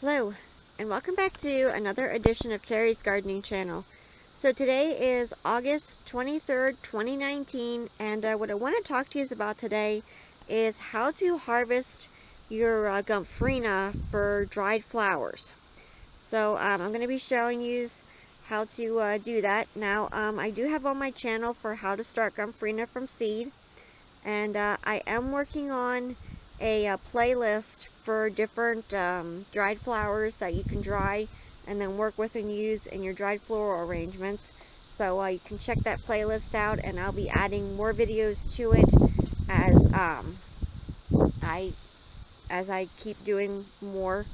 Hello, and welcome back to another edition of Carrie's Gardening Channel. So today is August 23rd, 2019, and what I want to talk to you about today is how to harvest your Gomphrena for dried flowers. So I'm going to be showing you how to do that. Now, I do have on my channel for how to start Gomphrena from seed, and I am working on a playlist for different dried flowers that you can dry and then work with and use in your dried floral arrangements. So you can check that playlist out, and I'll be adding more videos to it as I keep doing more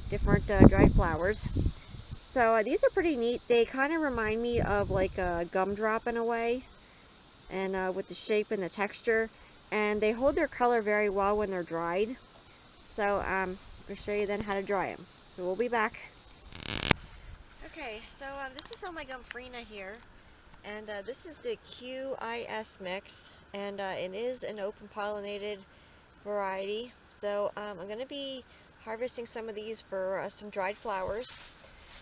different dried flowers. So these are pretty neat. They kind of remind me of like a gumdrop in a way, and with the shape and the texture, and they hold their color very well when they're dried. So I'll show you then how to dry them. So we'll be back. Okay, so this is all my Gomphrena here, and this is the QIS mix, and it is an open pollinated variety. So I'm going to be harvesting some of these for some dried flowers.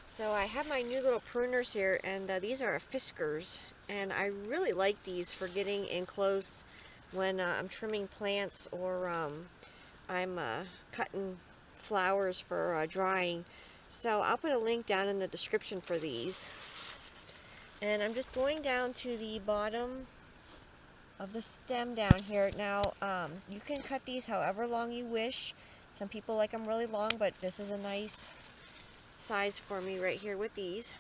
So I have my new little pruners here, and these are Fiskars, and I really like these for getting in close when I'm trimming plants or I'm cutting flowers for drying. So I'll put a link down in the description for these. And I'm just going down to the bottom of the stem down here. Now you can cut these however long you wish. Some people like them really long, but this is a nice size for me right here with these.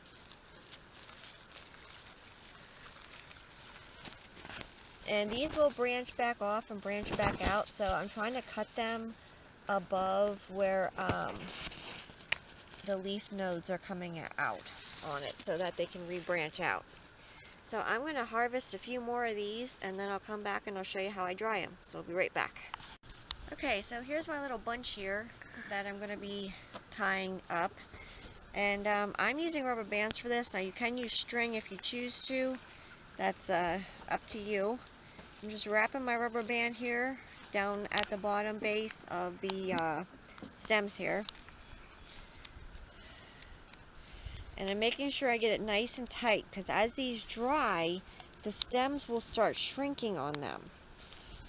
And these will branch back off and branch back out, so I'm trying to cut them above where the leaf nodes are coming out on it so that they can rebranch out. So I'm going to harvest a few more of these, and then I'll come back and I'll show you how I dry them. So I'll be right back. Okay, so here's my little bunch here that I'm going to be tying up. And I'm using rubber bands for this. Now you can use string if you choose to. That's up to you. I'm just wrapping my rubber band here down at the bottom base of the stems here. And I'm making sure I get it nice and tight, because as these dry, the stems will start shrinking on them.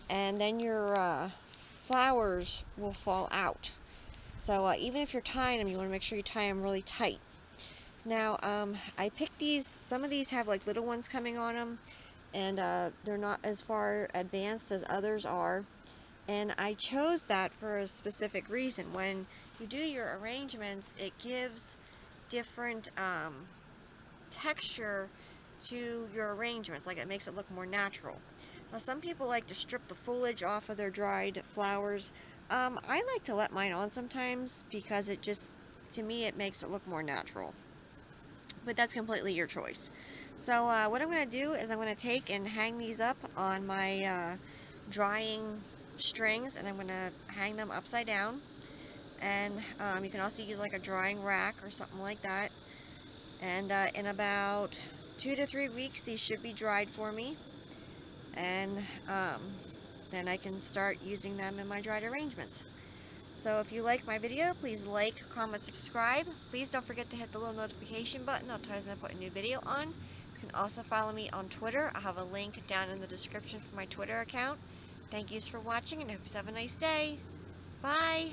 And then your flowers will fall out. So even if you're tying them, you want to make sure you tie them really tight. Now, I picked these. Some of these have like little ones coming on them, and they're not as far advanced as others are. And I chose that for a specific reason. When you do your arrangements, it gives different texture to your arrangements. Like, it makes it look more natural. Now, some people like to strip the foliage off of their dried flowers. I like to let mine on sometimes because it just, to me, it makes it look more natural. But that's completely your choice. So what I'm going to do is I'm going to take and hang these up on my drying strings, and I'm going to hang them upside down. And you can also use like a drying rack or something like that. And in about 2 to 3 weeks, these should be dried for me. And then I can start using them in my dried arrangements. So if you like my video, please like, comment, subscribe. Please don't forget to hit the little notification button. I'll tell you when I put a new video on. You can also follow me on Twitter. I have a link down in the description for my Twitter account. Thank you for watching, and I hope you have a nice day. Bye!